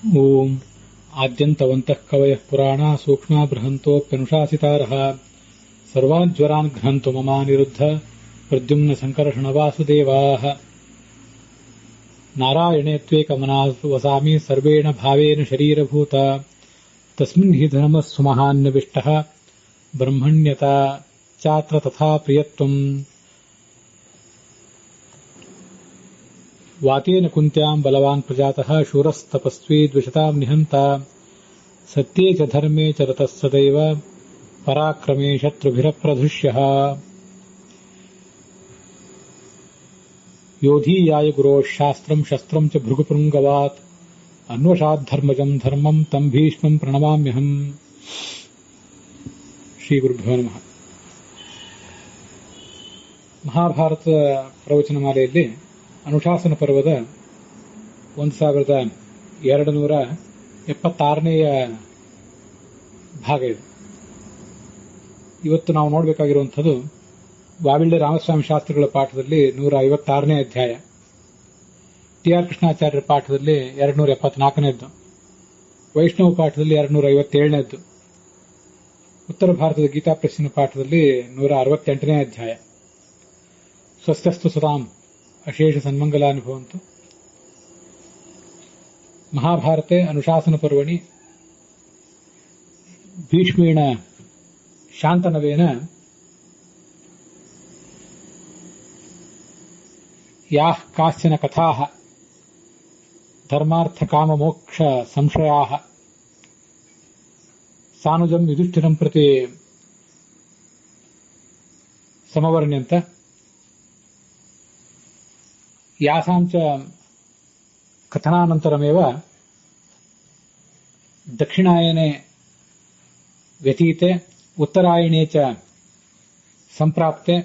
ಓಂ ಆದ್ಯಂತವಂತಃ ಕವಯಃ ಪುರಾಣಾ ಸೂಕ್ಷ್ಮ ಬೃಹಂತೋಪ್ಯನುಶಾಸಿತಾರಃ ಸರ್ವಾಜ್ವರಾನ್ ಘ್ನಂತು ಮಮಾನಿರುದ್ಧ ಪ್ರದ್ಯುಮ್ನ ಸಂಕರ್ಷಣ ವಾಸುದೇವಾಃ ನಾರಾಯಣೇ ತ್ವೇಕಮನಸೋ ವಸಾಮಿ ಸರ್ವೇಣ ಭಾವೇನ ಶರೀರಭೂತ ತಸ್ಮಿನ್ ಹಿ ಧರ್ಮಸ್ಸು ಮಹಾನ್ಯವಿಷ್ಟಃ ಬ್ರಹ್ಮಣ್ಯತಾ ಚಾತ್ರ ತಥಾ ಪ್ರಿಯತ್ವಂ ವಾತೇನ ಕುಂತ್ಯಾಂ ಬಲವಾನ್ ಪ್ರಜಾತಃ ಶೂರಸ್ತಪಸ್ವಿ ದ್ವಿಷತಾಂ ನಿಹಂತ ಸತ್ಯೇ ಚ ಧರ್ಮೇ ಚ ರತಃ ಸದೈವ ಪರಾಕ್ರಮೇ ಶತ್ರುಭಿರಪ್ರಧುಷ್ಯಃ ಯೋಧೀಯಾಯ ಗುರೋಃ ಶಾಸ್ತ್ರಂ ಶಸ್ತ್ರಂ ಚ ಭೃಗುಪುಂಗವಾತ್ ಅನ್ವಷಾದ್ ಧರ್ಮಜಂ ಧರ್ಮಂ ತಂ ಭೀಷ್ಮಂ ಪ್ರಣಮಾಮ್ಯಹಂ. ಶ್ರೀ ಗುರುಭ್ಯೋ ನಮಃ. ಮಹಾಭಾರತ ಪ್ರವಚನ ಮಾಲೆಯಲ್ಲಿ ಅನುಶಾಸನ ಪರ್ವದ 1276ನೇ ಭಾಗ ಇದು. ಇವತ್ತು ನಾವು ನೋಡಬೇಕಾಗಿರುವಂಥದ್ದು ವಾವಿಳ್ಳೆ ರಾಮಸ್ವಾಮಿ ಶಾಸ್ತ್ರಿಗಳ ಪಾಠದಲ್ಲಿ 156ನೇ ಅಧ್ಯಾಯ, ಟಿ ಆರ್ ಕೃಷ್ಣಾಚಾರ್ಯರ ಪಾಠದಲ್ಲಿ 274ನೇದ್ದು, ವೈಷ್ಣವ ಪಾಠದಲ್ಲಿ 257ನೇದ್ದು, ಉತ್ತರ ಭಾರತದ ಗೀತಾ ಪ್ರೆಸ್ಸಿನ ಪಾಠದಲ್ಲಿ 168ನೇ ಅಧ್ಯಾಯ. ಸ್ವಸ್ಥಸ್ತು ಸತಾಂ ಅಶೇಷ ಸನ್ಮಂಗಲಾನುಭವಂತು. ಮಹಾಭಾರತೆ ಅನುಶಾಸನ ಪರ್ವಣಿ ಭೀಷ್ಮೇಣ ಶಾಂತನವೇನ ಯಾಃ ಕಾಶ್ಚನ ಕಥಾಃ ಧರ್ಮಾರ್ಥ ಕಾಮ ಮೋಕ್ಷ ಸಂಶಯಾಃ ಸಾನುಜಂ ಯುಧಿಷ್ಠಿರಂ ಪ್ರತಿ ಸಮವರ್ಣ್ಯಂತ ಯಾಸಾಂ ಚ ಕಥನಾನಂತರಮೇವ ದಕ್ಷಿಣಾಯನೆ ವ್ಯತೀತೆ ಉತ್ತರಾಯಣೇ ಚ ಸಂಪ್ರಾಪ್ತೆ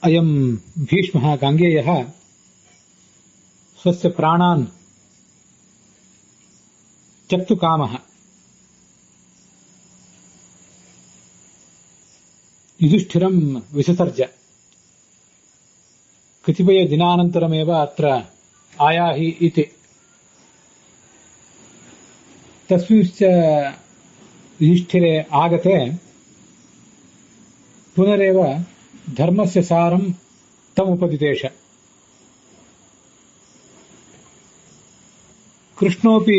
ಅಯಂ ಭೀಷ್ಮಃ ಗಾಂಗೇಯಃ ಸ್ವಸ್ಯ ಪ್ರಾಣಾನ್ ತ್ಯಕ್ತು ಕಾಮಃ ಯುಧಿಷ್ಠಿರಂ ವಿಸಸರ್ಜ ಕತಿಪಯ ದಿನಾನಂತರಮೇವ ಅತ್ರ ಆಯಾಹಿ ಇತಿ. ತಸ್ಮಿಂಶ್ಚ ಯುಧಿಷ್ಠಿರೇ ಆಗತೆ ಪುನರೇವ ಧರ್ಮಸ್ಯ ಸಾರಂ ತಮುಪದಿದೇಶ. ಕೃಷ್ಣೋಪಿ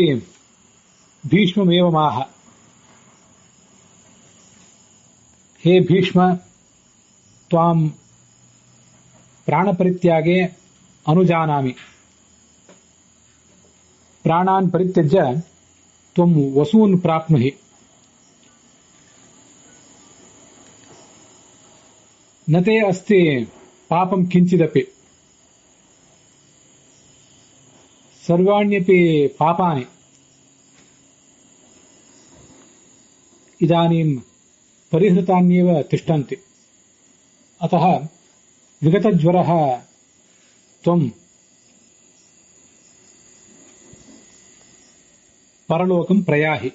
ಭೀಷ್ಮಮೇವಮಾಹ, ಹೇ ಭೀಷ್ಮ, ತ್ವಾಂ ಪ್ರಾಣಪರಿತ್ಯಾಗೆ ಅನುಜಾನಾಮಿ, ಪ್ರಾಣಾನ್ ಪರಿತ್ಯಜ್ಯ ತ್ವಂ ವಸೂನ್ ಪ್ರಾಪ್ನುಹಿ. ನತೆ ಅಸ್ತಿ ಪಾಪಂ ಕಿಂಚಿದಪಿ, ಸರ್ವಾಣ್ಯಪಿ ಪಾಪಾನಿ ಇದಾನೀಂ ಪರಿಹೃತಾನ್ಯೇವ ತಿಷ್ಠಂತಿ. ಅತಃ ವಿಗತಜ್ವರಃ ತ್ವಂ ಪರಲೋಕಂ ಪ್ರಯಾಹಿ.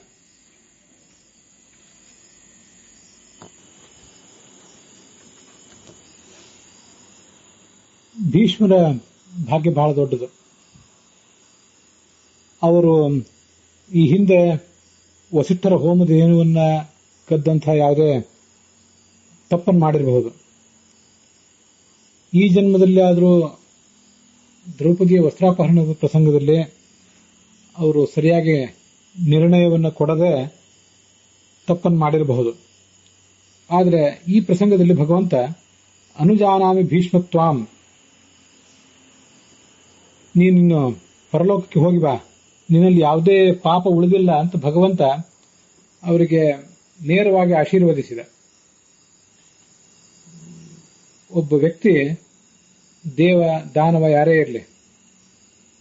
ಭೀಷ್ಮರ ಭಾಗ್ಯ ಬಹಳ ದೊಡ್ಡದು. ಅವರು ಈ ಹಿಂದೆ ವಸಿಷ್ಠರ ಹೋಮಧೇನುವನ್ನ ಕದ್ದಂಥ ಯಾವುದೇ ತಪ್ಪನ್ನು ಮಾಡಿರಬಹುದು. ಈ ಜನ್ಮದಲ್ಲಿ ಆದರೂ ದ್ರೌಪದಿಯ ವಸ್ತ್ರಾಪಹರಣದ ಪ್ರಸಂಗದಲ್ಲಿ ಅವರು ಸರಿಯಾಗಿ ನಿರ್ಣಯವನ್ನು ಕೊಡದೆ ತಪ್ಪನ್ನು ಮಾಡಿರಬಹುದು. ಆದರೆ ಈ ಪ್ರಸಂಗದಲ್ಲಿ ಭಗವಂತ ಅನುಜಾನಾಮಿ ಭೀಷ್ಮತ್ವಾಂ, ನೀನು ಪರಲೋಕಕ್ಕೆ ಹೋಗಿ ಬಾ, ನಿನ್ನಲ್ಲಿ ಯಾವುದೇ ಪಾಪ ಉಳಿದಿಲ್ಲ ಅಂತ ಭಗವಂತ ಅವರಿಗೆ ನೇರವಾಗಿ ಆಶೀರ್ವದಿಸಿದ. ಒಬ್ಬ ವ್ಯಕ್ತಿ ದೇವ ದಾನವ ಯಾರೇ ಇರಲಿ,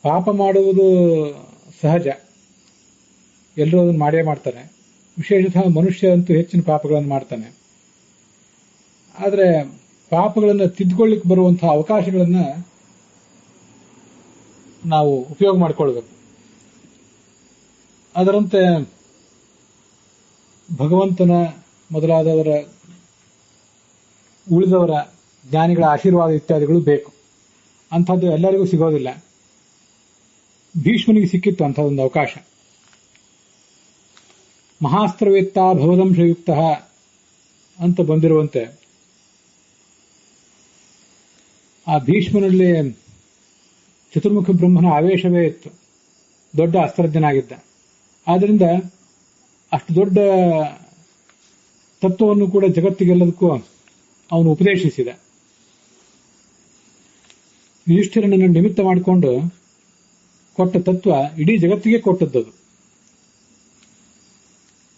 ಪಾಪ ಮಾಡುವುದು ಸಹಜ, ಎಲ್ಲರೂ ಅದನ್ನು ಮಾಡೇ ಮಾಡ್ತಾನೆ. ವಿಶೇಷತಃ ಮನುಷ್ಯ ಅಂತೂ ಹೆಚ್ಚಿನ ಪಾಪಗಳನ್ನು ಮಾಡ್ತಾನೆ. ಆದರೆ ಪಾಪಗಳನ್ನು ತಿದ್ದುಕೊಳ್ಳಿಕ್ಕೆ ಬರುವಂತಹ ಅವಕಾಶಗಳನ್ನು ನಾವು ಉಪಯೋಗ ಮಾಡಿಕೊಳ್ಬೇಕು. ಅದರಂತೆ ಭಗವಂತನ ಮೊದಲಾದವರ ಉಳಿದವರ ಜ್ಞಾನಿಗಳ ಆಶೀರ್ವಾದ ಇತ್ಯಾದಿಗಳು ಬೇಕು. ಅಂಥದ್ದು ಎಲ್ಲರಿಗೂ ಸಿಗೋದಿಲ್ಲ. ಭೀಷ್ಮನಿಗೆ ಸಿಕ್ಕಿತ್ತು ಅಂಥದೊಂದು ಅವಕಾಶ. ಮಹಾಸ್ತ್ರವೇತ್ತ ಭವದಂಶಯುಕ್ತ ಅಂತ ಬಂದಿರುವಂತೆ ಆ ಭೀಷ್ಮನಲ್ಲಿ ಚತುರ್ಮುಖ ಬ್ರಹ್ಮನ ಆವೇಶವೇ ಇತ್ತು. ದೊಡ್ಡ ಅಸ್ತ್ರಜ್ಞನಾಗಿದ್ದ. ಆದ್ದರಿಂದ ಅಷ್ಟು ದೊಡ್ಡ ತತ್ವವನ್ನು ಕೂಡ ಜಗತ್ತಿಗೆಲ್ಲದಕ್ಕೂ ಅವನು ಉಪದೇಶಿಸಿದ. ಯುಧಿಷ್ಠಿರನನ್ನು ನಿಮಿತ್ತ ಮಾಡಿಕೊಂಡು ಕೊಟ್ಟ ತತ್ವ ಇಡೀ ಜಗತ್ತಿಗೆ ಕೊಟ್ಟದ್ದದು.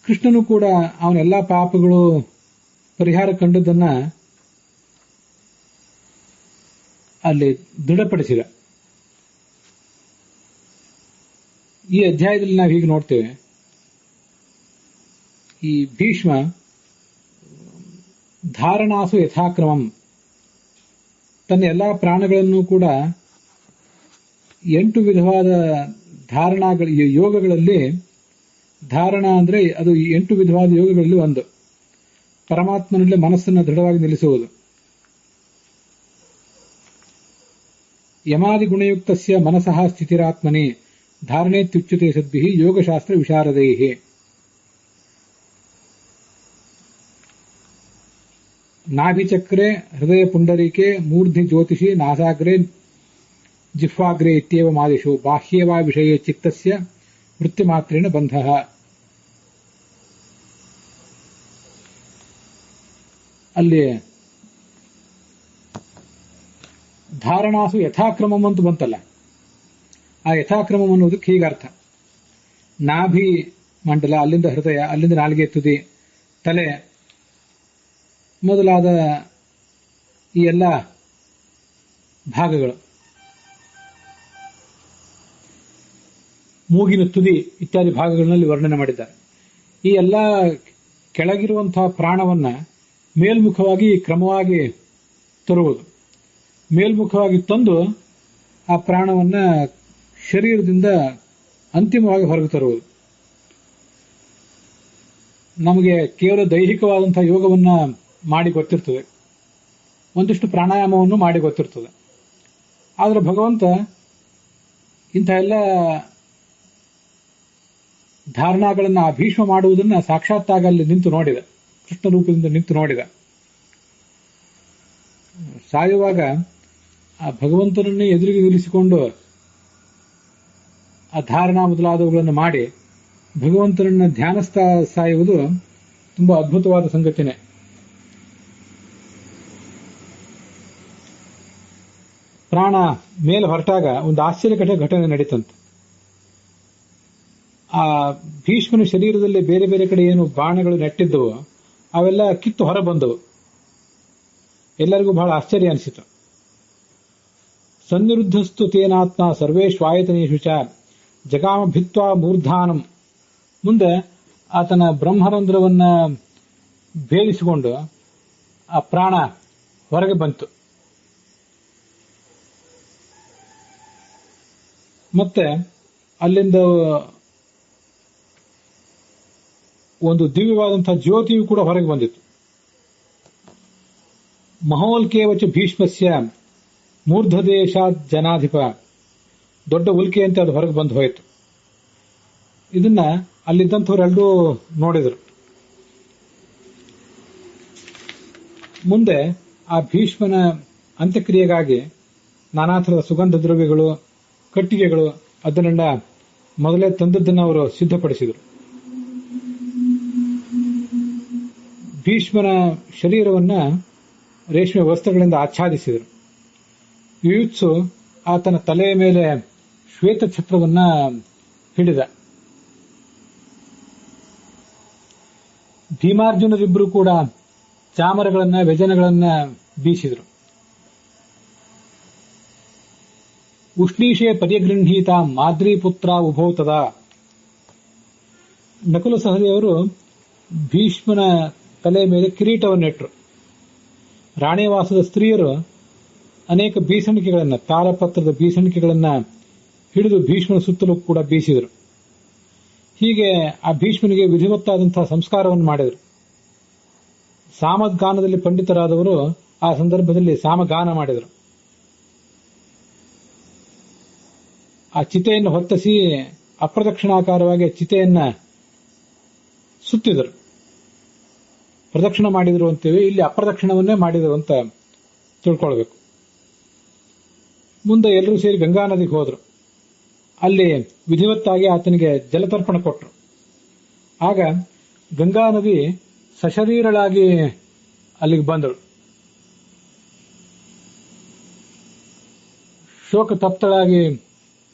ಕೃಷ್ಣನು ಕೂಡ ಅವನೆಲ್ಲಾ ಪಾಪಗಳು ಪರಿಹಾರ ಕಂಡದ್ದನ್ನ ಅಲ್ಲಿ ದೃಢಪಡಿಸಿದ. ಈ ಅಧ್ಯಾಯದಲ್ಲಿ ನಾವು ಹೀಗೆ ನೋಡ್ತೇವೆ, ಈ ಭೀಷ್ಮ ಧಾರಣಾಸು ಯಥಾಕ್ರಮಂ, ತನ್ನ ಎಲ್ಲಾ ಪ್ರಾಣಗಳನ್ನು ಕೂಡ 8 ವಿಧವಾದ ಯೋಗಗಳಲ್ಲಿ, ಧಾರಣ ಅಂದ್ರೆ ಅದು 8 ವಿಧವಾದ ಯೋಗಗಳಲ್ಲಿ ಒಂದು. ಪರಮಾತ್ಮನಲ್ಲಿ ಮನಸ್ಸನ್ನು ದೃಢವಾಗಿ ನಿಲ್ಲಿಸುವುದು. ಯಮಾದಿ ಗುಣಯುಕ್ತಸ್ಯ ಮನಸಃ ಸ್ಥಿತಿರಾತ್ಮನಿ ಧಾರಣೇತ್ಯುಚ್ಯತೆ ಸದ್ಭಿಃ ಯೋಗಶಾಸ್ತ್ರ ವಿಶಾರದೈಃ. ನಾಭಿಚಕ್ರೆ ಹೃದಯ ಪುಂಡರೀಕೆ ಮೂರ್ಧಿ ಜ್ಯೋತಿಷಿ ನಾಸಾಗ್ರೆ ಜಿಹ್ವಾಗ್ರೆ ಇತ್ಯೇವ ಮಾದಿಷು ಬಾಹ್ಯವಾ ವಿಷಯೇ ಚಿತ್ತಸ್ಯ ವೃತ್ತಿಮಾತ್ರೇಣ ಬಂಧಃ. ಅಲ್ಲಿ ಧಾರಣಾಸು ಯಥಾಕ್ರಮಂ ಅಂತ ಬಂತಲ್ಲ, ಆ ಯಥಾಕ್ರಮಂ ಅನ್ನೋದಕ್ಕೆ ಹೀಗರ್ಥ. ನಾಭಿ ಮಂಡಲ, ಅಲ್ಲಿಂದ ಹೃದಯ, ಅಲ್ಲಿಂದ ನಾಲಿಗೆ ತುದಿ, ತಲೆ ಮೊದಲಾದ ಈ ಎಲ್ಲ ಭಾಗಗಳು, ಮೂಗಿನ ತುದಿ ಇತ್ಯಾದಿ ಭಾಗಗಳಲ್ಲಿ ವರ್ಣನೆ ಮಾಡಿದ್ದಾರೆ. ಈ ಎಲ್ಲ ಕೆಳಗಿರುವಂತಹ ಪ್ರಾಣವನ್ನ ಮೇಲ್ಮುಖವಾಗಿ ಕ್ರಮವಾಗಿ ತರುವುದು, ಮೇಲ್ಮುಖವಾಗಿ ತಂದು ಆ ಪ್ರಾಣವನ್ನ ಶರೀರದಿಂದ ಅಂತಿಮವಾಗಿ ಹೊರಗೆ ತರುವುದು. ನಮಗೆ ಕೇವಲ ದೈಹಿಕವಾದಂತಹ ಯೋಗವನ್ನ ಮಾಡಿ ಗೊತ್ತಿರ್ತದೆ, ಒಂದಿಷ್ಟು ಪ್ರಾಣಾಯಾಮವನ್ನು ಮಾಡಿ ಗೊತ್ತಿರ್ತದೆ. ಆದರೆ ಭಗವಂತ ಇಂಥ ಎಲ್ಲ ಧಾರಣಾಗಳನ್ನು ಆ ಭೀಷ್ಮ ಮಾಡುವುದನ್ನು ಸಾಕ್ಷಾತ್ತಾಗಿ ಅಲ್ಲಿ ನಿಂತು ನೋಡಿದ, ಕೃಷ್ಣ ರೂಪದಿಂದ ನಿಂತು ನೋಡಿದ. ಸಾಯುವಾಗ ಆ ಭಗವಂತನನ್ನೇ ಎದುರಿಗೆ ನಿಲ್ಲಿಸಿಕೊಂಡು ಆ ಧಾರಣಾ ಮೊದಲಾದವುಗಳನ್ನು ಮಾಡಿ ಭಗವಂತನನ್ನ ಧ್ಯಾನಿಸ್ತಾ ಸಾಯುವುದು ತುಂಬಾ ಅದ್ಭುತವಾದ ಸಂಗತಿನೇ. ಪ್ರಾಣ ಮೇಲೆ ಹೊರಟಾಗ ಒಂದು ಆಶ್ಚರ್ಯಕರ ಘಟನೆ ನಡೀತಂತೆ. ಆ ಭೀಷ್ಮನ ಶರೀರದಲ್ಲಿ ಬೇರೆ ಬೇರೆ ಕಡೆ ಏನು ಬಾಣಗಳು ನೆಟ್ಟಿದ್ದವು ಅವೆಲ್ಲ ಕಿತ್ತು ಹೊರ ಬಂದವು. ಎಲ್ಲರಿಗೂ ಬಹಳ ಆಶ್ಚರ್ಯ ಅನಿಸಿತು. ಸನ್ನಿರುದ್ಧಸ್ತು ತೇನಾತ್ಮ ಸರ್ವೇಶ್ವಾಯತನೇಷು ಚ ಜಗಾಮ ಭಿತ್ವಾ ಮೂರ್ಧಾನಂ. ಮುಂದೆ ಆತನ ಬ್ರಹ್ಮರಂಧ್ರವನ್ನ ಭೇದಿಸಿಕೊಂಡು ಆ ಪ್ರಾಣ ಹೊರಗೆ ಬಂತು. ಮತ್ತೆ ಅಲ್ಲಿಂದ ಒಂದು ದಿವ್ಯವಾದಂತಹ ಜ್ಯೋತಿಯು ಕೂಡ ಹೊರಗೆ ಬಂದಿತ್ತು. ಮಹೋಲ್ಕೇವಚ ಭೀಷ್ಮಸ್ಯ ಮೂರ್ಧದೇಶಾತ್ ಜನಾಧಿಪ. ದೊಡ್ಡ ಉಲ್ಕೆಯಂತೆ ಅದು ಹೊರಗೆ ಬಂದು ಹೋಯಿತು. ಇದನ್ನ ಅಲ್ಲಿದ್ದಂಥವರೆಲ್ಲರೂ ನೋಡಿದರು. ಮುಂದೆ ಆ ಭೀಷ್ಮನ ಅಂತ್ಯಕ್ರಿಯೆಗಾಗಿ ನಾನಾ ಥರದ ಸುಗಂಧ ದ್ರವ್ಯಗಳು, ಕಟ್ಟಿಗೆಗಳು ಅದನ್ನೆಲ್ಲ ಮೊದಲೇ ತಂದದ್ದನ್ನು ಅವರು ಸಿದ್ಧಪಡಿಸಿದರು. ಭೀಷ್ಮನ ಶರೀರವನ್ನ ರೇಷ್ಮೆ ವಸ್ತ್ರಗಳಿಂದ ಆಚ್ಛಾದಿಸಿದರು. ಯುಯುತ್ಸು ಆತನ ತಲೆಯ ಮೇಲೆ ಶ್ವೇತ ಛತ್ರವನ್ನ ಹಿಡಿದ. ಭೀಮಾರ್ಜುನರಿಬ್ಬರು ಕೂಡ ಚಾಮರಗಳನ್ನ, ವ್ಯಜನಗಳನ್ನ ಬೀಸಿದರು. ಉಷ್ಣೀಶೆ ಪರ್ಯಗೃಹೀತ ಮಾದ್ರೀಪುತ್ರ ಉಭೌತದ. ನಕುಲ ಸಹದೇವರು ಭೀಷ್ಮನ ತಲೆ ಮೇಲೆ ಕಿರೀಟವನ್ನಿಟ್ಟರು. ರಾಣಿವಾಸದ ಸ್ತ್ರೀಯರು ಅನೇಕ ಬೀಸಣಿಕೆಗಳನ್ನ, ತಾರಪತ್ರದ ಬೀಸಣಿಕೆಗಳನ್ನ ಹಿಡಿದು ಭೀಷ್ಮನ ಸುತ್ತಲೂ ಕೂಡ ಬೀಸಿದರು. ಹೀಗೆ ಆ ಭೀಷ್ಮನಿಗೆ ವಿಧಿವತ್ತಾದಂತಹ ಸಂಸ್ಕಾರವನ್ನು ಮಾಡಿದರು. ಸಾಮಗಾನದಲ್ಲಿ ಪಂಡಿತರಾದವರು ಆ ಸಂದರ್ಭದಲ್ಲಿ ಸಾಮಗಾನ ಮಾಡಿದರು. ಆ ಚಿತೆಯನ್ನು ಹೊತ್ತಿಸಿ ಅಪ್ರದಕ್ಷಿಣಾಕಾರವಾಗಿ ಚಿತೆಯನ್ನ ಸುತ್ತಿದರು. ಪ್ರದಕ್ಷಿಣ ಮಾಡಿದ್ರು ಅಂತೀವಿ, ಇಲ್ಲಿ ಅಪ್ರದಕ್ಷಿಣವನ್ನೇ ಮಾಡಿದರು ಅಂತ ತಿಳ್ಕೊಳ್ಬೇಕು. ಮುಂದೆ ಎಲ್ಲರೂ ಸೇರಿ ಗಂಗಾ ನದಿಗೆ ಹೋದ್ರು. ಅಲ್ಲಿ ವಿಧಿವತ್ತಾಗಿ ಆತನಿಗೆ ಜಲತರ್ಪಣ ಕೊಟ್ಟರು. ಆಗ ಗಂಗಾ ನದಿ ಸಶರೀರಳಾಗಿ ಅಲ್ಲಿಗೆ ಬಂದಳು. ಶೋಕ ತಪ್ತಳಾಗಿ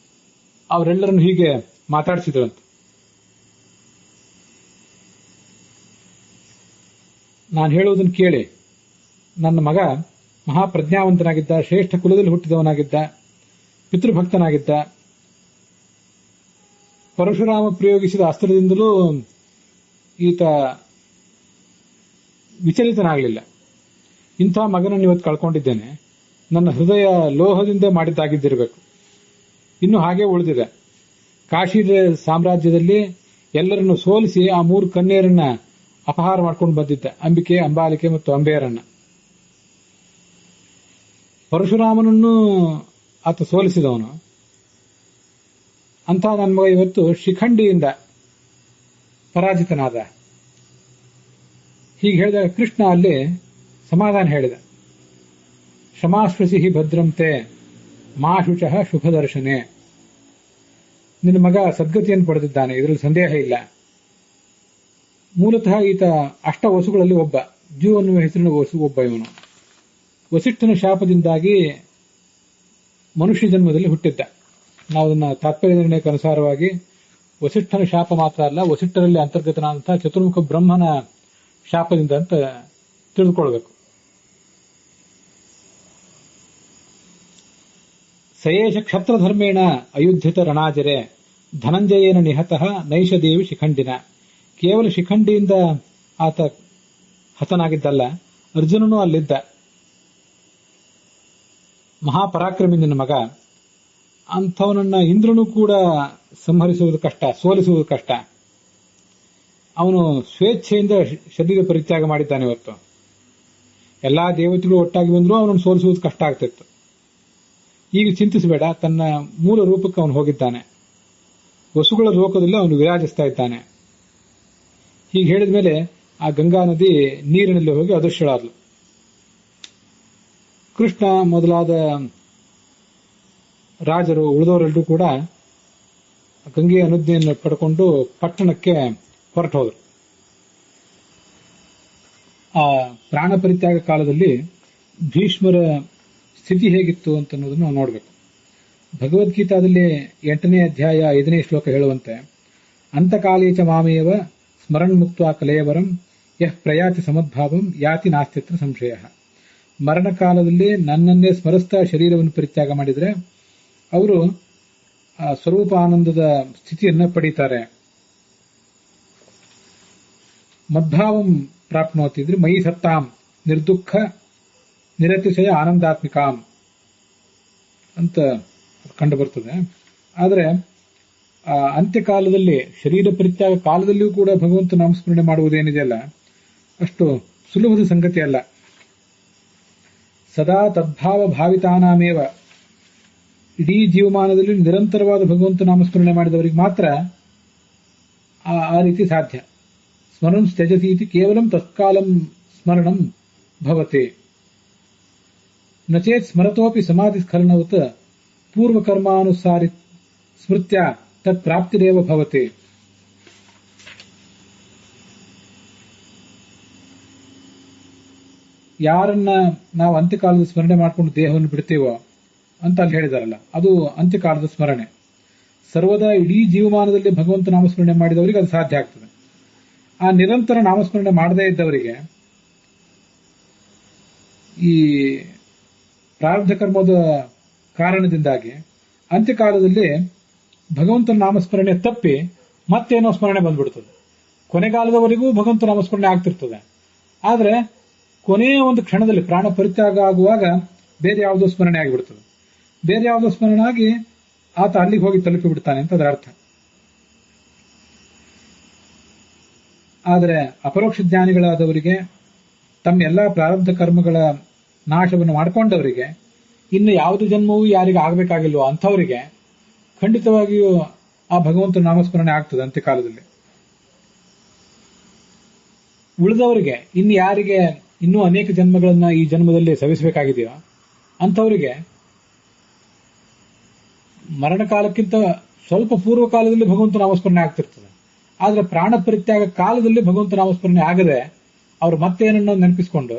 ಅವರೆಲ್ಲರನ್ನು ಹೀಗೆ ಮಾತಾಡಿಸಿದ್ರಂತೆ. ನಾನು ಹೇಳುವುದನ್ನು ಕೇಳಿ, ನನ್ನ ಮಗ ಮಹಾಪ್ರಜ್ಞಾವಂತನಾಗಿದ್ದ, ಶ್ರೇಷ್ಠ ಕುಲದಲ್ಲಿ ಹುಟ್ಟಿದವನಾಗಿದ್ದ, ಪಿತೃಭಕ್ತನಾಗಿದ್ದ. ಪರಶುರಾಮ ಪ್ರಯೋಗಿಸಿದ ಅಸ್ತ್ರದಿಂದಲೂ ಈತ ವಿಚಲಿತನಾಗಲಿಲ್ಲ. ಇಂಥ ಮಗನನ್ನು ಇವತ್ತು ಕಳ್ಕೊಂಡಿದ್ದೇನೆ. ನನ್ನ ಹೃದಯ ಲೋಹದಿಂದ ಮಾಡಿದ್ದಾಗಿದ್ದಿರಬೇಕು. ಇನ್ನು ಹಾಗೆ ಉಳಿದಿದೆ. ಕಾಶಿ ಸಾಮ್ರಾಜ್ಯದಲ್ಲಿ ಎಲ್ಲರನ್ನು ಸೋಲಿಸಿ ಆ 3 ಕನ್ಯರನ್ನ ಅಪಹಾರ ಮಾಡ್ಕೊಂಡು ಬಂದಿದ್ದ, ಅಂಬಿಕೆ, ಅಂಬಾಲಿಕೆ ಮತ್ತು ಅಂಬೆಯರನ್ನ. ಪರಶುರಾಮನನ್ನು ಆತ ಸೋಲಿಸಿದವನು. ಅಂತ ನನ್ನ ಮಗ ಇವತ್ತು ಶಿಖಂಡಿಯಿಂದ ಪರಾಜಿತನಾದ. ಹೀಗೆ ಹೇಳಿದಾಗ ಕೃಷ್ಣ ಅಲ್ಲಿ ಸಮಾಧಾನ ಹೇಳಿದ. ಕ್ಷಮಾಶ್ವಸಿ ಭದ್ರಂತೆ ಮಾ ಶುಚಃ ಶುಭದರ್ಶನೆ. ನಿನ್ನ ಮಗ ಸದ್ಗತಿಯನ್ನು ಪಡೆದಿದ್ದಾನೆ, ಇದರಲ್ಲಿ ಸಂದೇಹ ಇಲ್ಲ. ಮೂಲತಃ ಈತ ಅಷ್ಟ ವಸುಗಳಲ್ಲಿ ಒಬ್ಬ, ಜೀವ ಅನ್ನುವ ಹೆಸರಿನ ವಸು ಒಬ್ಬ ಇವನು. ವಸಿಷ್ಠನ ಶಾಪದಿಂದಾಗಿ ಮನುಷ್ಯ ಜನ್ಮದಲ್ಲಿ ಹುಟ್ಟಿದ್ದ. ನಾವು ಅದನ್ನ ತಾತ್ಪರ್ಯ ನಿರ್ಣಯಕ್ಕೆ ಅನುಸಾರವಾಗಿ ವಸಿಷ್ಠನ ಶಾಪ ಮಾತ್ರ ಅಲ್ಲ, ವಸಿಷ್ಠರಲ್ಲಿ ಅಂತರ್ಗತನಾದಂತಹ ಚತುರ್ಮುಖ ಬ್ರಹ್ಮನ ಶಾಪದಿಂದ ಅಂತ ತಿಳಿದುಕೊಳ್ಬೇಕು. ಸಯೇಷ ಕ್ಷತ್ರಧರ್ಮೇಣ ಅಯುದ್ಧಿತ ರಣಾಜರೆ ಧನಂಜಯೇನ ನಿಹತಃ ನೈಷದೇವಿ ಶಿಖಂಡಿನ. ಕೇವಲ ಶಿಖಂಡಿಯಿಂದ ಆತ ಹತನಾಗಿದ್ದಲ್ಲ, ಅರ್ಜುನನೂ ಅಲ್ಲಿದ್ದ. ಮಹಾಪರಾಕ್ರಮಿ ನಿನ್ನ ಮಗ. ಅಂಥವನನ್ನ ಇಂದ್ರನು ಕೂಡ ಸಂಹರಿಸುವುದು ಕಷ್ಟ, ಸೋಲಿಸುವುದು ಕಷ್ಟ. ಅವನು ಸ್ವೇಚ್ಛೆಯಿಂದ ಶರೀರ ಪರಿತ್ಯಾಗ ಮಾಡಿದ್ದಾನೆ. ಇವತ್ತು ಎಲ್ಲಾ ದೇವತೆಗಳು ಒಟ್ಟಾಗಿ ಬಂದರೂ ಅವನನ್ನು ಸೋಲಿಸುವುದು ಕಷ್ಟ ಆಗ್ತಿತ್ತು. ಈಗ ಚಿಂತಿಸಬೇಡ, ತನ್ನ ಮೂಲ ರೂಪಕ್ಕೆ ಅವನು ಹೋಗಿದ್ದಾನೆ. ವಸುಗಳ ಲೋಕದಲ್ಲಿ ಅವನು ವಿರಾಜಿಸ್ತಾ ಇದ್ದಾನೆ. ಹೀಗೆ ಹೇಳಿದ ಮೇಲೆ ಆ ಗಂಗಾ ನದಿ ನೀರಿನಲ್ಲಿ ಹೋಗಿ ಅದೃಶ್ಯಳಾದಳು. ಕೃಷ್ಣ ಮೊದಲಾದ ರಾಜರು ಉಳಿದವರೆಲ್ಲರೂ ಕೂಡ ಗಂಗೆಯ ಅನುಜ್ಞೆಯನ್ನು ಪಡ್ಕೊಂಡು ಪಟ್ಟಣಕ್ಕೆ ಹೊರಟು ಹೋದರು. ಆ ಪ್ರಾಣ ಪರಿತ್ಯಾಗ ಕಾಲದಲ್ಲಿ ಭೀಷ್ಮರ ಸ್ಥಿತಿ ಹೇಗಿತ್ತು ಅಂತ ಅನ್ನೋದನ್ನು ನಾವು ನೋಡಬೇಕು. ಭಗವದ್ಗೀತಾದಲ್ಲಿ 8ನೇ ಅಧ್ಯಾಯ 5ನೇ ಶ್ಲೋಕ ಹೇಳುವಂತೆ, ಅಂತಕಾಲೇಚ ಮಾಮೇವ ಸ್ಮರಣ್ ಮುಕ್ತ ಕಲೇವರಂ ಯಃ ಪ್ರಯಾತಿ ಸಮದ್ಭಾವಂ ಯಾತಿ ನಾಸ್ತಿತ್ರ ಸಂಶಯ. ಮರಣಕಾಲದಲ್ಲಿ ನನ್ನನ್ನೇ ಸ್ಮರಿಸ್ತಾ ಶರೀರವನ್ನು ಪರಿತ್ಯಾಗ ಮಾಡಿದರೆ ಅವರು ಸ್ವರೂಪಾನಂದದ ಸ್ಥಿತಿಯನ್ನು ಪಡೀತಾರೆ. ಮದ್ಭಾವಂ ಪ್ರಾಪ್ನೋತಿದ್ರೆ ಮಯಿ ಸತ್ತಾಂ ನಿರ್ದುಃಖ ನಿರತಿಶಯ ಆನಂದಾತ್ಮಿಕಾಂ ಅಂತ ಕಂಡು ಬರ್ತದೆ. ಆದರೆ ಅಂತ್ಯಕಾಲದಲ್ಲಿ ಶರೀರ ಪರಿತ್ಯಾಗ ಕಾಲದಲ್ಲಿಯೂ ಕೂಡ ಭಗವಂತ ನಾಮಸ್ಮರಣೆ ಮಾಡುವುದೇನಿದೆಯಲ್ಲ, ಅಷ್ಟು ಸುಲಭದ ಸಂಗತಿ ಅಲ್ಲ. ಸದಾ ತದ್ಭಾವ ಭಾವಿತಾನಾಮೇವ, ಇಡೀ ಜೀವಮಾನದಲ್ಲಿ ನಿರಂತರವಾದ ಭಗವಂತ ನಾಮಸ್ಮರಣೆ ಮಾಡಿದವರಿಗೆ ಮಾತ್ರ ಆ ರೀತಿ ಸಾಧ್ಯ. ಸ್ಮರಣಂ ತ್ಯಜತೀತಿ ಕೇವಲಂ ತತ್ಕಾಲಂ ಸ್ಮರಣಂ ಭವತೆ ನಚೇತ್ ಸ್ಮರತೋಪಿ ಸಮಾಧಿ ಸ್ಖಲನವತ್ ಪೂರ್ವಕರ್ಮಾನುಸಾರಿ ಸ್ಮೃತ್ಯ ತತ್ ಪ್ರಾಪ್ತಿರೇವ ಭವತೆ. ಯಾರನ್ನ ನಾವು ಅಂತ್ಯಕಾಲದ ಸ್ಮರಣೆ ಮಾಡಿಕೊಂಡು ದೇಹವನ್ನು ಬಿಡ್ತೇವೋ ಅಂತ ಅಲ್ಲಿ ಹೇಳಿದಾರಲ್ಲ, ಅದು ಅಂತ್ಯಕಾಲದ ಸ್ಮರಣೆ. ಸರ್ವದಾ ಇಡೀ ಜೀವಮಾನದಲ್ಲಿ ಭಗವಂತ ನಾಮಸ್ಮರಣೆ ಮಾಡಿದವರಿಗೆ ಅದು ಸಾಧ್ಯ ಆಗ್ತದೆ. ಆ ನಿರಂತರ ನಾಮಸ್ಮರಣೆ ಮಾಡದೇ ಇದ್ದವರಿಗೆ ಈ ಪ್ರಾರಬ್ಧ ಕರ್ಮದ ಕಾರಣದಿಂದಾಗಿ ಅಂತ್ಯಕಾಲದಲ್ಲಿ ಭಗವಂತನ ನಾಮಸ್ಮರಣೆ ತಪ್ಪಿ ಮತ್ತೇನೋ ಸ್ಮರಣೆ ಬಂದ್ಬಿಡ್ತದೆ. ಕೊನೆಗಾಲದವರೆಗೂ ಭಗವಂತ ನಾಮಸ್ಮರಣೆ ಆಗ್ತಿರ್ತದೆ. ಆದರೆ ಕೊನೆಯ ಒಂದು ಕ್ಷಣದಲ್ಲಿ ಪ್ರಾಣ ಪರಿತ್ಯಾಗ ಆಗುವಾಗ ಬೇರೆ ಯಾವುದೋ ಸ್ಮರಣೆ ಆಗಿಬಿಡ್ತದೆ. ಬೇರೆ ಯಾವುದೋ ಸ್ಮರಣೆ ಆಗಿ ಆತ ಅಲ್ಲಿಗೆ ಹೋಗಿ ತಲುಪಿ ಬಿಡ್ತಾನೆ ಅಂತ ಅದರ ಅರ್ಥ. ಆದರೆ ಅಪರೋಕ್ಷ ಜ್ಞಾನಿಗಳಾದವರಿಗೆ, ತಮ್ಮ ಎಲ್ಲಾ ಪ್ರಾರಬ್ಧ ಕರ್ಮಗಳ ನಾಶವನ್ನು ಮಾಡಿಕೊಂಡವರಿಗೆ, ಇನ್ನು ಯಾವುದು ಜನ್ಮವೂ ಯಾರಿಗೆ ಆಗಬೇಕಾಗಿಲ್ವೋ ಅಂಥವರಿಗೆ ಖಂಡಿತವಾಗಿಯೂ ಆ ಭಗವಂತನ ನಾಮಸ್ಮರಣೆ ಆಗ್ತದೆ ಅಂತ್ಯಕಾಲದಲ್ಲಿ. ಉಳಿದವರಿಗೆ ಇನ್ನು ಯಾರಿಗೆ ಇನ್ನೂ ಅನೇಕ ಜನ್ಮಗಳನ್ನ ಈ ಜನ್ಮದಲ್ಲಿ ಸವಿಸಬೇಕಾಗಿದೆಯೋ ಅಂಥವರಿಗೆ ಮರಣಕಾಲಕ್ಕಿಂತ ಸ್ವಲ್ಪ ಪೂರ್ವ ಕಾಲದಲ್ಲಿ ಭಗವಂತ ನಾಮಸ್ಮರಣೆ ಆಗ್ತಿರ್ತದೆ. ಆದ್ರೆ ಪ್ರಾಣ ಪರಿತ್ಯಾಗ ಕಾಲದಲ್ಲಿ ಭಗವಂತ ನಾಮಸ್ಮರಣೆ ಆಗದೆ ಅವರು ಮತ್ತೇನನ್ನೋ ನೆನಪಿಸಿಕೊಂಡು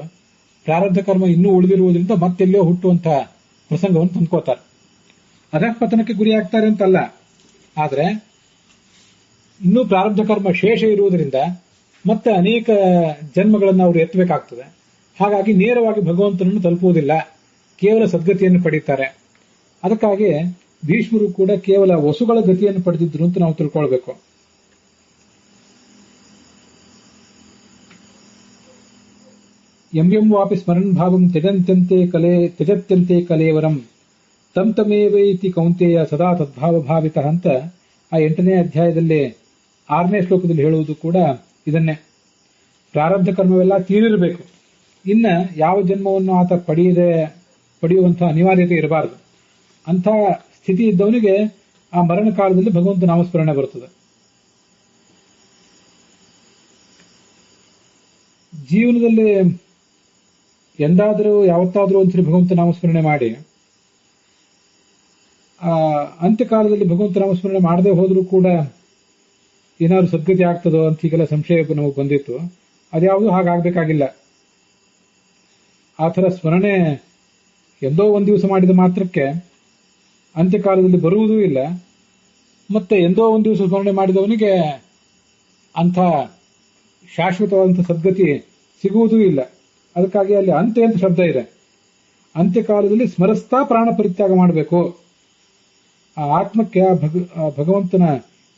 ಪ್ರಾರಬ್ಧ ಕರ್ಮ ಇನ್ನೂ ಉಳಿದಿರುವುದರಿಂದ ಮತ್ತೆಲ್ಲೋ ಹುಟ್ಟುವಂತಹ ಪ್ರಸಂಗವನ್ನು ತಂದ್ಕೋತಾರೆ. ಅಧಃಪತನಕ್ಕೆ ಗುರಿ ಆಗ್ತಾರೆ ಅಂತಲ್ಲ, ಆದ್ರೆ ಇನ್ನೂ ಪ್ರಾರಬ್ಧ ಕರ್ಮ ಶೇಷ ಇರುವುದರಿಂದ ಮತ್ತೆ ಅನೇಕ ಜನ್ಮಗಳನ್ನು ಅವರು ಎತ್ತಬೇಕಾಗ್ತದೆ. ಹಾಗಾಗಿ ನೇರವಾಗಿ ಭಗವಂತನನ್ನು ತಲುಪುವುದಿಲ್ಲ, ಕೇವಲ ಸದ್ಗತಿಯನ್ನು ಪಡೀತಾರೆ. ಅದಕ್ಕಾಗಿ ಭೀಷ್ಮರು ಕೂಡ ಕೇವಲ ವಸುಗಳ ಗತಿಯನ್ನು ಪಡೆದಿದ್ರು ಅಂತ ನಾವು ತಿಳ್ಕೊಳ್ಬೇಕು. ಎಂ ವಾಪಿ ಸ್ಮರನ್ ಭಾವಂ ತ್ಯಜತ್ಯಂತೆ ಕಲೇವರಂ ತಂ ತಮೇವೈತಿ ಕೌಂತೆಯ ಸದಾ ತದ್ಭಾವ ಭಾವಿತ ಅಂತ ಆ 8ನೇ ಅಧ್ಯಾಯದಲ್ಲಿ 6ನೇ ಶ್ಲೋಕದಲ್ಲಿ ಹೇಳುವುದು ಕೂಡ ಇದನ್ನೇ. ಪ್ರಾರಬ್ಧ ಕರ್ಮವೆಲ್ಲ ತೀರಿರಬೇಕು, ಇನ್ನ ಯಾವ ಜನ್ಮವನ್ನು ಆತ ಪಡೆಯುವಂತಹ ಅನಿವಾರ್ಯತೆ ಇರಬಾರದು. ಅಂಥ ಸ್ಥಿತಿ ಇದ್ದವನಿಗೆ ಆ ಮರಣ ಕಾಲದಲ್ಲಿ ಭಗವಂತ ನಾಮಸ್ಮರಣೆ ಬರುತ್ತದೆ. ಜೀವನದಲ್ಲಿ ಎಂದಾದರೂ ಯಾವತ್ತಾದರೂ ಒಂದ್ಸರಿ ಭಗವಂತ ನಾಮಸ್ಮರಣೆ ಮಾಡಿ ಅಂತ್ಯಕಾಲದಲ್ಲಿ ಭಗವಂತ ನಾಮಸ್ಮರಣೆ ಮಾಡದೆ ಹೋದರೂ ಕೂಡ ಏನಾದ್ರು ಸದ್ಗತಿ ಆಗ್ತದೋ ಅಂತ ಹೀಗೆಲ್ಲ ಸಂಶಯ ನಮಗೆ ಬಂದಿತ್ತು. ಅದ್ಯಾವುದು ಹಾಗಾಗಬೇಕಾಗಿಲ್ಲ. ಆ ಥರ ಸ್ಮರಣೆ ಎಂದೋ ಒಂದು ದಿವಸ ಮಾಡಿದ ಮಾತ್ರಕ್ಕೆ ಅಂತ್ಯಕಾಲದಲ್ಲಿ ಬರುವುದೂ ಇಲ್ಲ, ಮತ್ತೆ ಎಂದೋ ಒಂದು ದಿವಸ ಸ್ಮರಣೆ ಮಾಡಿದವನಿಗೆ ಅಂಥ ಶಾಶ್ವತವಾದಂಥ ಸದ್ಗತಿ ಸಿಗುವುದೂ ಇಲ್ಲ. ಅದಕ್ಕಾಗಿ ಅಲ್ಲಿ ಅಂತ್ಯ ಅಂತ ಶಬ್ದ ಇದೆ. ಅಂತ್ಯಕಾಲದಲ್ಲಿ ಸ್ಮರಿಸ್ತಾ ಪ್ರಾಣ ಪರಿತ್ಯಾಗ ಮಾಡಬೇಕು. ಆ ಆತ್ಮಕ್ಕೆ ಆ ಭಗವಂತನ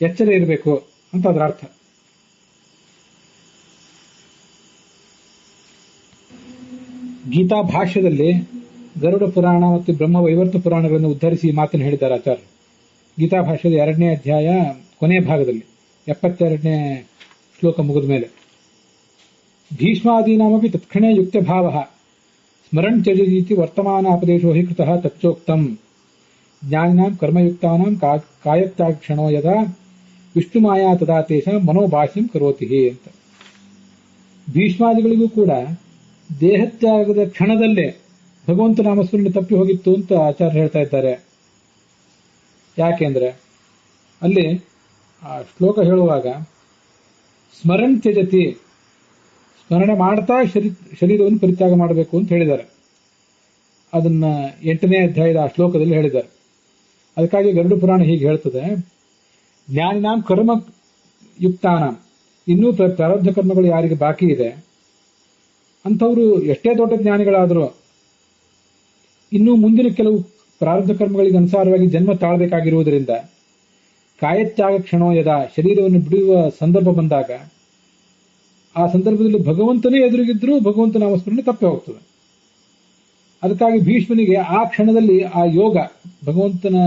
ಎಚ್ಚರ ಇರಬೇಕು ಅಂತ ಅದರ ಅರ್ಥ. ಗೀತಾ ಭಾಷ್ಯದಲ್ಲಿ ಗರುಡ ಪುರಾಣ ಮತ್ತು ಬ್ರಹ್ಮ ವೈವರ್ತ ಪುರಾಣಗಳನ್ನು ಉದ್ಧರಿಸಿ ಮಾತನ್ನು ಹೇಳಿದ್ದಾರೆ ಆಚಾರ್ಯ. ಗೀತಾ ಭಾಷ್ಯದ 2ನೇ ಅಧ್ಯಾಯ ಕೊನೆಯ ಭಾಗದಲ್ಲಿ 72ನೇ ಶ್ಲೋಕ ಮುಗಿದ ಮೇಲೆ ಭೀಷ್ಮಾದೀನಾಮಪಿ ತತ್ಕ್ಷಣೇ ಯುಕ್ತ ಭಾವ ಸ್ಮರಣ್ ತ್ಯಜತೀತಿ ವರ್ತಮಾನ ಅಪದೇಶೋ ಹಿ ಕೃತಃ ತಚ್ಚೋಕ್ತಂ ಜ್ಞಾನಿನಾಂ ಕರ್ಮಯುಕ್ತಾನಾಂ ಕಾಯತ್ಯಾಕ್ಷಣೋ ಯದಾ ವಿಷ್ಣುಮಾಯಾ ತದಾ ತೇಷಾಂ ಮನೋಭಾಷ್ಯಂ ಕರೋತಿ ಅಂತ. ಭೀಷ್ಮಾದಿಗಳಿಗೂ ಕೂಡ ದೇಹತ್ಯಾಗದ ಕ್ಷಣದಲ್ಲೇ ಭಗವಂತ ನಾಮಸ್ಮರಣೆ ತಪ್ಪಿ ಹೋಗಿತ್ತು ಅಂತ ಆಚಾರ್ಯ ಹೇಳ್ತಾ ಇದ್ದಾರೆ. ಯಾಕೆಂದ್ರೆ ಅಲ್ಲಿ ಆ ಶ್ಲೋಕ ಹೇಳುವಾಗ ಸ್ಮರಣ್ ತ್ಯಜತಿ, ಸ್ಮರಣೆ ಮಾಡ್ತಾ ಶರೀರವನ್ನು ಪರಿತ್ಯಾಗ ಮಾಡಬೇಕು ಅಂತ ಹೇಳಿದ್ದಾರೆ. ಅದನ್ನ 8ನೇ ಅಧ್ಯಾಯದ ಆ ಶ್ಲೋಕದಲ್ಲಿ ಹೇಳಿದ್ದಾರೆ. ಅದಕ್ಕಾಗಿ ಗರುಡ ಪುರಾಣ ಹೀಗೆ ಹೇಳ್ತದೆ, ಜ್ಞಾನಿನಾಂ ಕರ್ಮ ಯುಕ್ತಾನಾಂ, ಇನ್ನೂ ಪ್ರಾರಬ್ಧ ಕರ್ಮಗಳು ಯಾರಿಗೆ ಬಾಕಿ ಇದೆ ಅಂಥವರು ಎಷ್ಟೇ ದೊಡ್ಡ ಜ್ಞಾನಿಗಳಾದರೂ ಇನ್ನೂ ಮುಂದಿನ ಕೆಲವು ಪ್ರಾರಬ್ಧ ಕರ್ಮಗಳಿಗೆ ಅನುಸಾರವಾಗಿ ಜನ್ಮ ತಾಳಬೇಕಾಗಿರುವುದರಿಂದ ಕಾಯತ್ಯಾಗ ಕ್ಷಣೋ ಯದ, ಶರೀರವನ್ನು ಬಿಡುವ ಸಂದರ್ಭ ಬಂದಾಗ ಆ ಸಂದರ್ಭದಲ್ಲಿ ಭಗವಂತನೇ ಎದುರಿಗಿದ್ರೂ ಭಗವಂತ ನಾಮಸ್ಮರಣೆ ತಪ್ಪಿ ಹೋಗ್ತದೆ. ಅದಕ್ಕಾಗಿ ಭೀಷ್ಮನಿಗೆ ಆ ಕ್ಷಣದಲ್ಲಿ ಆ ಯೋಗ, ಭಗವಂತನ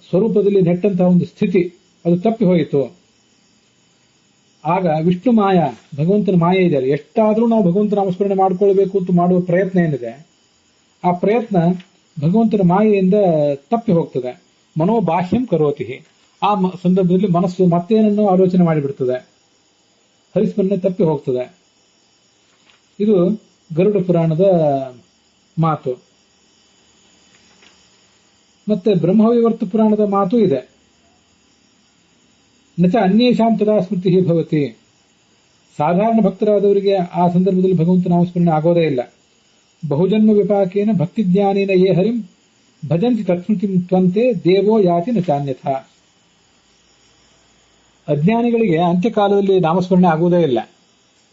ಸ್ವರೂಪದಲ್ಲಿ ನೆಟ್ಟಂತಹ ಒಂದು ಸ್ಥಿತಿ ಅದು ತಪ್ಪಿ ಹೋಯಿತು. ಆಗ ವಿಷ್ಣು ಮಾಯ, ಭಗವಂತನ ಮಾಯೆ ಇದೆ. ಎಷ್ಟಾದರೂ ನಾವು ಭಗವಂತ ನಾಮಸ್ಮರಣೆ ಮಾಡಿಕೊಳ್ಬೇಕು ಅಂತ ಮಾಡುವ ಪ್ರಯತ್ನ ಏನಿದೆ, ಆ ಪ್ರಯತ್ನ ಭಗವಂತನ ಮಾಯೆಯಿಂದ ತಪ್ಪಿ ಹೋಗ್ತದೆ. ಮನೋಭಾಷ್ಯಂ ಕರೋತಿ, ಆ ಸಂದರ್ಭದಲ್ಲಿ ಮನಸ್ಸು ಮತ್ತೇನನ್ನೋ ಆಲೋಚನೆ ಮಾಡಿಬಿಡ್ತದೆ, ಹರಿಸ್ಮರಣೆ ತಪ್ಪಿ ಹೋಗ್ತದೆ. ಇದು ಗರುಡ ಪುರಾಣದ ಮಾತು. ಮತ್ತೆ ಬ್ರಹ್ಮವೈವರ್ತ ಪುರಾಣದ ಮಾತು ಇದೆ. ನಚ ಅನ್ಯೇಷಾಂ ತದಾ ಸ್ಮೃತಿ ಭವತಿ, ಸಾಧಾರಣ ಭಕ್ತರಾದವರಿಗೆ ಆ ಸಂದರ್ಭದಲ್ಲಿ ಭಗವಂತ ನಾಮಸ್ಮರಣೆ ಆಗೋದೇ ಇಲ್ಲ. ಬಹುಜನ್ಮ ವಿಪಾಕೇನ ಭಕ್ತಿಜ್ಞಾನೇನ ಯೇ ಹರಿಂ ಭಜಂತಿ ತತ್ಸ್ಮೃತಿ ತ್ವಂತೆ ದೇವೋ ಯಾತಿ ನ ಚಾನ್ಯಥ. ಅಜ್ಞಾನಿಗಳಿಗೆ ಅಂತ್ಯಕಾಲದಲ್ಲಿ ನಾಮಸ್ಮರಣೆ ಆಗುವುದೇ ಇಲ್ಲ,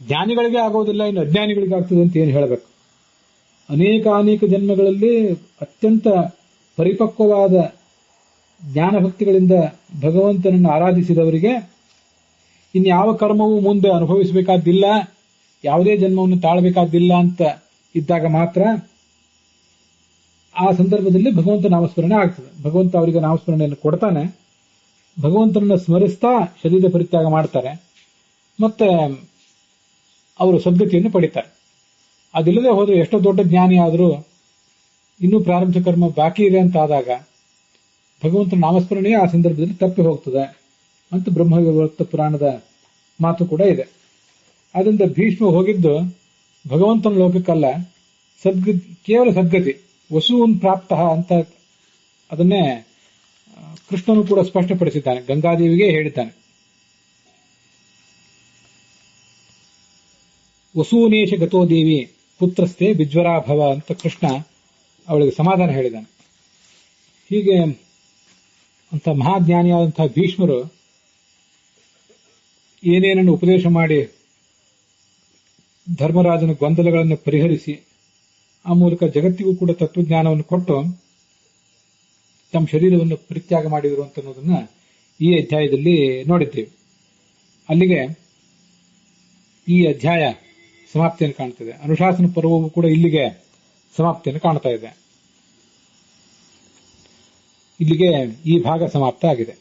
ಜ್ಞಾನಿಗಳಿಗೆ ಆಗೋದಿಲ್ಲ, ಇನ್ನು ಅಜ್ಞಾನಿಗಳಿಗೆ ಆಗ್ತದೆ ಅಂತ ಏನು ಹೇಳಬೇಕು. ಅನೇಕ ಜನ್ಮಗಳಲ್ಲಿ ಅತ್ಯಂತ ಪರಿಪಕ್ವವಾದ ಜ್ಞಾನಭಕ್ತಿಗಳಿಂದ ಭಗವಂತನನ್ನು ಆರಾಧಿಸಿದವರಿಗೆ ಇನ್ಯಾವ ಕರ್ಮವೂ ಮುಂದೆ ಅನುಭವಿಸಬೇಕಾದ್ದಿಲ್ಲ, ಯಾವುದೇ ಜನ್ಮವನ್ನು ತಾಳಬೇಕಾದ್ದಿಲ್ಲ ಅಂತ ಇದ್ದಾಗ ಮಾತ್ರ ಆ ಸಂದರ್ಭದಲ್ಲಿ ಭಗವಂತ ನಾಮಸ್ಮರಣೆ ಆಗ್ತದೆ. ಭಗವಂತ ಅವರಿಗೆ ನಾಮಸ್ಮರಣೆಯನ್ನು ಕೊಡ್ತಾನೆ, ಭಗವಂತನನ್ನು ಸ್ಮರಿಸ್ತಾ ಶರೀರ ಪರಿತ್ಯಾಗ ಮಾಡ್ತಾರೆ, ಮತ್ತೆ ಅವರು ಸದ್ಗತಿಯನ್ನು ಪಡಿತಾರೆ. ಅದಿಲ್ಲದೆ ಹೋದ್ರೆ ಎಷ್ಟೋ ದೊಡ್ಡ ಜ್ಞಾನಿ ಆದರೂ ಇನ್ನೂ ಪ್ರಾರಬ್ಧ ಕರ್ಮ ಬಾಕಿ ಇದೆ ಅಂತ ಆದಾಗ ಭಗವಂತನ ನಾಮಸ್ಮರಣೆಯೇ ಆ ಸಂದರ್ಭದಲ್ಲಿ ತಪ್ಪಿ ಹೋಗ್ತದೆ ಅಂತ ಬ್ರಹ್ಮವೈವರ್ತ ಪುರಾಣದ ಮಾತು ಕೂಡ ಇದೆ. ಅದರಿಂದ ಭೀಷ್ಮ ಹೋಗಿದ್ದು ಭಗವಂತನ ಲೋಕಕ್ಕಲ್ಲ, ಕೇವಲ ಸದ್ಗತಿ ವಸೂನ್ ಪ್ರಾಪ್ತ ಅಂತ ಅದನ್ನೇ ಕೃಷ್ಣನು ಕೂಡ ಸ್ಪಷ್ಟಪಡಿಸಿದ್ದಾನೆ, ಗಂಗಾದೇವಿಗೆ ಹೇಳಿದ್ದಾನೆ. ವಸೂನೇಶ ಗತೋ ದೇವಿ ಪುತ್ರಸ್ಥೆ ವಿಜ್ವರಾಭವ ಅಂತ ಕೃಷ್ಣ ಅವಳಿಗೆ ಸಮಾಧಾನ ಹೇಳಿದ್ದಾನೆ. ಹೀಗೆ ಅಂತ ಮಹಾಜ್ಞಾನಿಯಾದಂತಹ ಭೀಷ್ಮರು ಏನೇನನ್ನು ಉಪದೇಶ ಮಾಡಿ ಧರ್ಮರಾಜನ ಗೊಂದಲಗಳನ್ನು ಪರಿಹರಿಸಿ ಆ ಮೂಲಕ ಜಗತ್ತಿಗೂ ಕೂಡ ತತ್ವಜ್ಞಾನವನ್ನು ಕೊಟ್ಟು ತಮ್ಮ ಶರೀರವನ್ನು ಪರಿತ್ಯಾಗ ಮಾಡಿದರು ಅಂತ ಅನ್ನೋದನ್ನ ಈ ಅಧ್ಯಾಯದಲ್ಲಿ ನೋಡಿದ್ದೇವೆ. ಅಲ್ಲಿಗೆ ಈ ಅಧ್ಯಾಯ ಸಮಾಪ್ತಿಯನ್ನು ಕಾಣ್ತದೆ. ಅನುಶಾಸನ ಪರ್ವವು ಕೂಡ ಇಲ್ಲಿಗೆ ಸಮಾಪ್ತಿಯನ್ನು ಕಾಣ್ತಾ ಇದೆ. ಇಲ್ಲಿಗೆ ಈ ಭಾಗ ಸಮಾಪ್ತ ಆಗಿದೆ.